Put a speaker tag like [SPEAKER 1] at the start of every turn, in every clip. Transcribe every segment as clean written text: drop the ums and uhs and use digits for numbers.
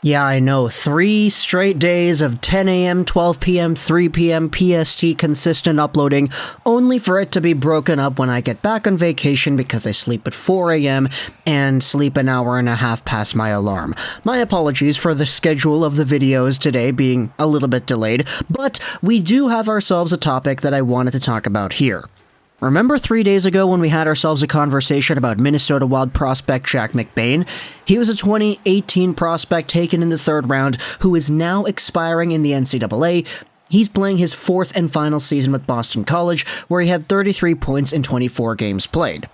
[SPEAKER 1] Yeah, I know. 3 straight days of 10 a.m., 12 p.m., 3 p.m. PST consistent uploading, only for it to be broken up when I get back on vacation because I sleep at 4 a.m. and sleep an hour and a half past my alarm. My apologies for the schedule of the videos today being a little bit delayed, but we do have ourselves a topic that I wanted to talk about here. Remember 3 days ago when we had ourselves a conversation about Minnesota Wild prospect Jack McBain? He was a 2018 prospect taken in the 3rd round who is now expiring in the NCAA. He's playing his 4th and final season with Boston College, where he had 33 points in 24 games played.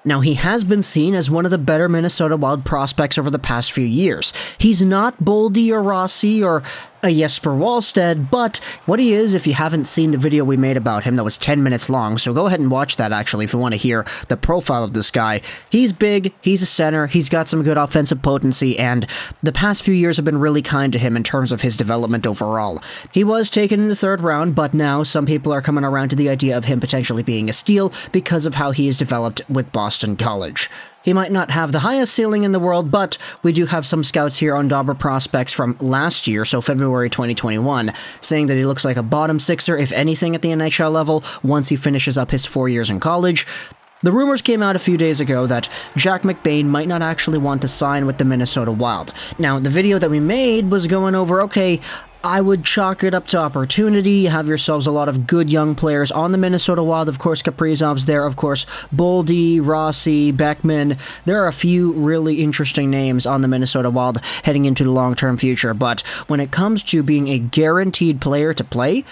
[SPEAKER 1] Now, he has been seen as one of the better Minnesota Wild prospects over the past few years. He's not Boldy or Rossi or a Jesper Wallstedt, but what he is, if you haven't seen the video we made about him that was 10 minutes long, so go ahead and watch that actually if you want to hear the profile of this guy. He's big, he's a center, he's got some good offensive potency, and the past few years have been really kind to him in terms of his development overall. He was taken in the 3rd round, but now some people are coming around to the idea of him potentially being a steal because of how he is developed with Boston College. He might not have the highest ceiling in the world, but we do have some scouts here on Dobber Prospects from last year, so February 2021, saying that he looks like a bottom sixer, if anything, at the NHL level once he finishes up his 4 years in college. The rumors came out a few days ago that Jack McBain might not actually want to sign with the Minnesota Wild. Now, the video that we made was going over, okay, I would chalk it up to opportunity. You have yourselves a lot of good young players on the Minnesota Wild. Of course, Kaprizov's there. Of course, Boldy, Rossi, Beckman. There are a few really interesting names on the Minnesota Wild heading into the long-term future. But when it comes to being a guaranteed player to play,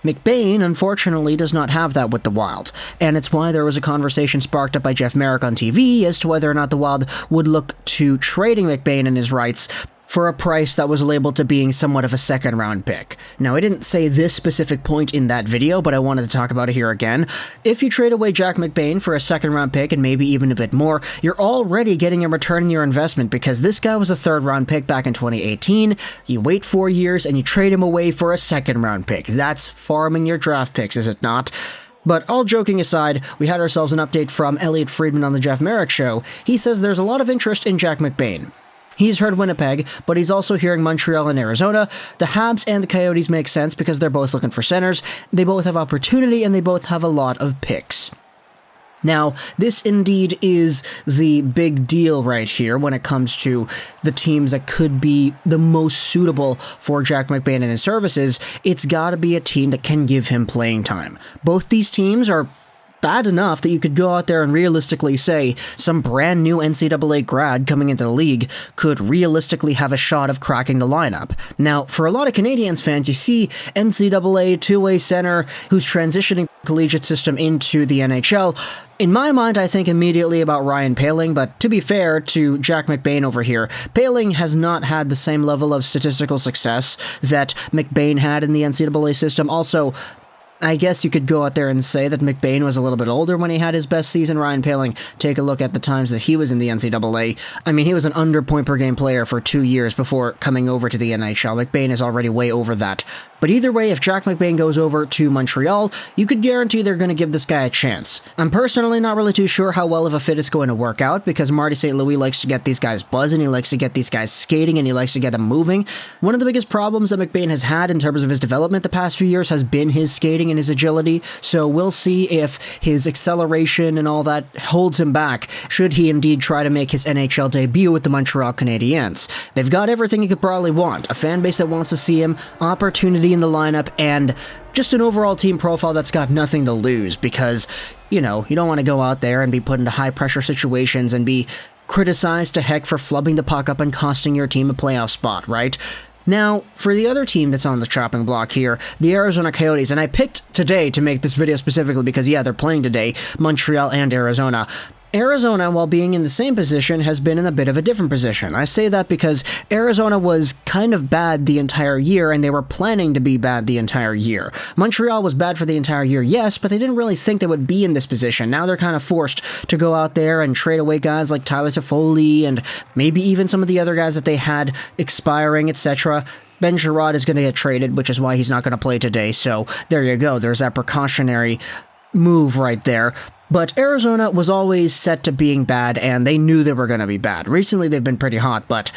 [SPEAKER 1] McBain, unfortunately, does not have that with the Wild, and it's why there was a conversation sparked up by Jeff Marek on TV as to whether or not the Wild would look to trading McBain and his rights for a price that was labeled to being somewhat of a 2nd-round pick. Now, I didn't say this specific point in that video, but I wanted to talk about it here again. If you trade away Jack McBain for a 2nd-round pick and maybe even a bit more, you're already getting a return on your investment because this guy was a 3rd-round pick back in 2018. You wait 4 years and you trade him away for a 2nd-round pick. That's farming your draft picks, is it not? But all joking aside, we had ourselves an update from Elliotte Friedman on the Jeff Marek Show. He says there's a lot of interest in Jack McBain. He's heard Winnipeg, but he's also hearing Montreal and Arizona. The Habs and the Coyotes make sense because they're both looking for centers. They both have opportunity and they both have a lot of picks. Now, this indeed is the big deal right here when it comes to the teams that could be the most suitable for Jack McBain and his services. It's got to be a team that can give him playing time. Both these teams are bad enough that you could go out there and realistically say some brand new NCAA grad coming into the league could realistically have a shot of cracking the lineup. Now, for a lot of Canadiens fans, you see NCAA two-way center who's transitioning the collegiate system into the NHL. In my mind, I think immediately about Ryan Poehling, but to be fair to Jack McBain over here, Poehling has not had the same level of statistical success that McBain had in the NCAA system. Also, I guess you could go out there and say that McBain was a little bit older when he had his best season. Ryan Poehling, take a look at the times that he was in the NCAA. I mean, he was an under point per game player for 2 years before coming over to the NHL. McBain is already way over that. But either way, if Jack McBain goes over to Montreal, you could guarantee they're going to give this guy a chance. I'm personally not really too sure how well of a fit it's going to work out because Marty St. Louis likes to get these guys buzzing, he likes to get these guys skating, and he likes to get them moving. One of the biggest problems that McBain has had in terms of his development the past few years has been his skating and his agility, so we'll see if his acceleration and all that holds him back should he indeed try to make his NHL debut with the Montreal Canadiens. They've got everything he could probably want, a fan base that wants to see him, opportunity in the lineup, and just an overall team profile that's got nothing to lose because, you know, you don't want to go out there and be put into high-pressure situations and be criticized to heck for flubbing the puck up and costing your team a playoff spot, right? Now, for the other team that's on the chopping block here, the Arizona Coyotes, and I picked today to make this video specifically because, yeah, they're playing today, Montreal and Arizona. Arizona, while being in the same position, has been in a bit of a different position. I say that because Arizona was kind of bad the entire year, and they were planning to be bad the entire year. Montreal was bad for the entire year, yes, but they didn't really think they would be in this position. Now they're kind of forced to go out there and trade away guys like Tyler Toffoli and maybe even some of the other guys that they had expiring, etc. Ben Sherrod is going to get traded, which is why he's not going to play today, so there you go. There's that precautionary move right there. But Arizona was always set to being bad, and they knew they were going to be bad. Recently, they've been pretty hot, but,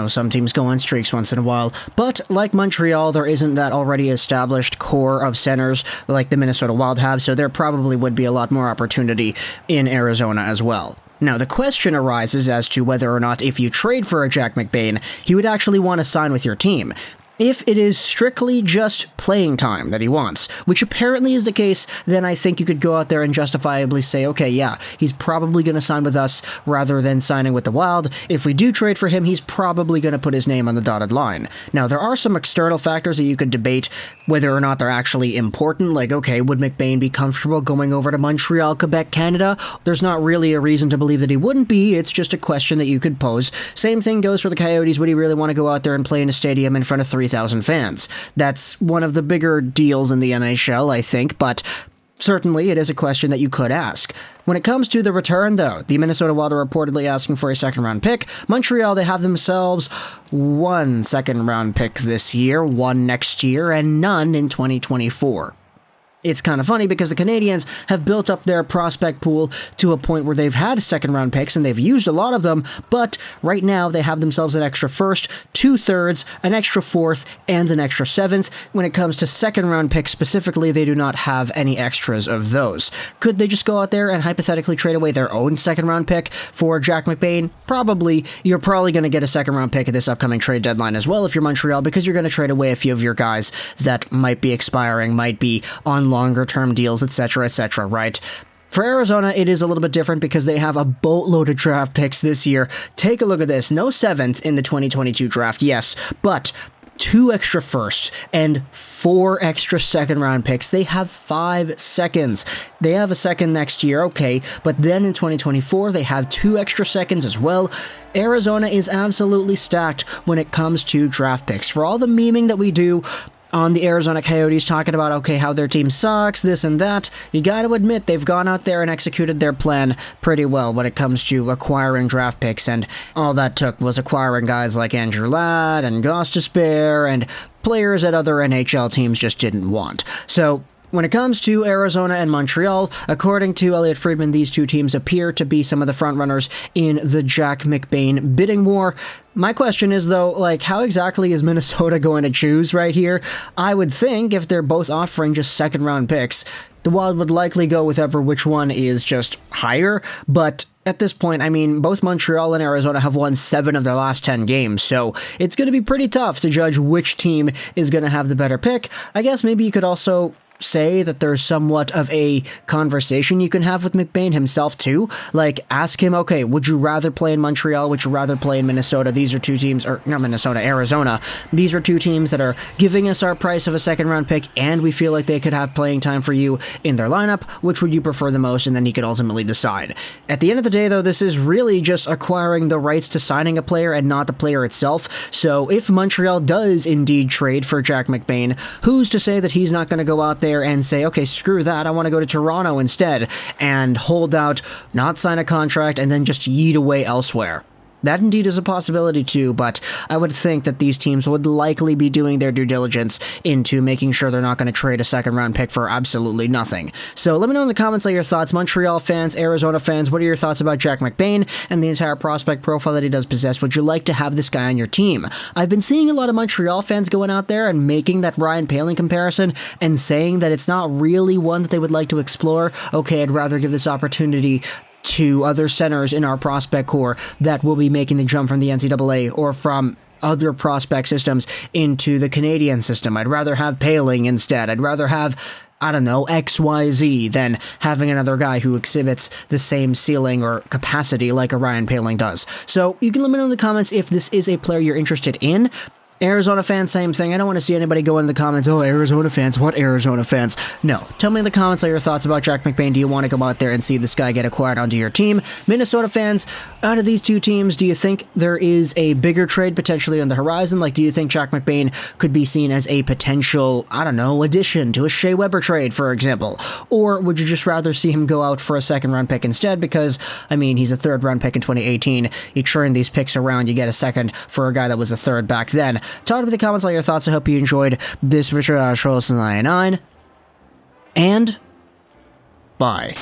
[SPEAKER 1] some teams go on streaks once in a while. But, like Montreal, there isn't that already established core of centers like the Minnesota Wild have, so there probably would be a lot more opportunity in Arizona as well. Now, the question arises as to whether or not if you trade for a Jack McBain, he would actually want to sign with your team. If it is strictly just playing time that he wants, which apparently is the case, then I think you could go out there and justifiably say, okay, yeah, he's probably going to sign with us rather than signing with the Wild. If we do trade for him, he's probably going to put his name on the dotted line. Now, there are some external factors that you could debate whether or not they're actually important, like, okay, would McBain be comfortable going over to Montreal, Quebec, Canada? There's not really a reason to believe that he wouldn't be, it's just a question that you could pose. Same thing goes for the Coyotes. Would he really want to go out there and play in a stadium in front of 3,000 fans? That's one of the bigger deals in the NHL, I think, but certainly it is a question that you could ask. When it comes to the return, though, the Minnesota Wild are reportedly asking for a second-round pick. Montreal, they have themselves 1 second-round pick this year, 1 next year, and none in 2024. It's kind of funny because the Canadiens have built up their prospect pool to a point where they've had second-round picks and they've used a lot of them, but right now they have themselves an extra first, 2 thirds, an extra fourth, and an extra seventh. When it comes to second-round picks specifically, they do not have any extras of those. Could they just go out there and hypothetically trade away their own second-round pick for Jack McBain? Probably. You're probably going to get a second-round pick at this upcoming trade deadline as well if you're Montreal, because you're going to trade away a few of your guys that might be expiring, might be on longer-term deals, etc., right? For Arizona, it is a little bit different because they have a boatload of draft picks this year. Take a look at this. No 7th in the 2022 draft, yes, but 2 extra firsts and 4 extra second-round picks. They have 5 seconds. They have a second next year, okay, but then in 2024, they have 2 extra seconds as well. Arizona is absolutely stacked when it comes to draft picks. For all the memeing that we do on the Arizona Coyotes talking about, okay, how their team sucks, this and that, you gotta admit they've gone out there and executed their plan pretty well when it comes to acquiring draft picks, and all that took was acquiring guys like Andrew Ladd and Gostisbehere and players that other NHL teams just didn't want. So when it comes to Arizona and Montreal, according to Elliotte Friedman, these two teams appear to be some of the frontrunners in the Jack McBain bidding war. My question is, though, how exactly is Minnesota going to choose right here? I would think if they're both offering just second-round picks, the Wild would likely go with which one is just higher, but at this point, both Montreal and Arizona have won 7 of their last 10 games, so it's going to be pretty tough to judge which team is going to have the better pick. I guess maybe you could also say that there's somewhat of a conversation you can have with McBain himself too. Ask him, okay, would you rather play in Montreal? Would you rather play in Minnesota? These are 2 teams, or not Minnesota, Arizona. These are 2 teams that are giving us our price of a second-round pick, and we feel like they could have playing time for you in their lineup. Which would you prefer the most? And then he could ultimately decide. At the end of the day, though, this is really just acquiring the rights to signing a player and not the player itself. So if Montreal does indeed trade for Jack McBain, who's to say that he's not going to go out there and say, okay, screw that, I want to go to Toronto instead, and hold out, not sign a contract, and then just yeet away elsewhere. That indeed is a possibility too, but I would think that these teams would likely be doing their due diligence into making sure they're not going to trade a second-round pick for absolutely nothing. So let me know in the comments your thoughts. Montreal fans, Arizona fans, what are your thoughts about Jack McBain and the entire prospect profile that he does possess? Would you like to have this guy on your team? I've been seeing a lot of Montreal fans going out there and making that Ryan Poehling comparison and saying that it's not really one that they would like to explore. Okay, I'd rather give this opportunity to other centers in our prospect core that will be making the jump from the NCAA or from other prospect systems into the Canadian system. I'd rather have Poehling instead. I'd rather have, XYZ than having another guy who exhibits the same ceiling or capacity like a Ryan Poehling does. So you can let me know in the comments if this is a player you're interested in. Arizona fans, same thing. I don't want to see anybody go in the comments, oh, Arizona fans, what Arizona fans? No. Tell me in the comments your thoughts about Jack McBain. Do you want to go out there and see this guy get acquired onto your team? Minnesota fans, out of these 2 teams, do you think there is a bigger trade potentially on the horizon? Do you think Jack McBain could be seen as a potential, addition to a Shea Weber trade, for example? Or would you just rather see him go out for a second-round pick instead? Because, he's a third-round pick in 2018. You churn these picks around, you get a second for a guy that was a third back then. Talk in the comments all your thoughts. I hope you enjoyed this Richard Schultz 99. And bye.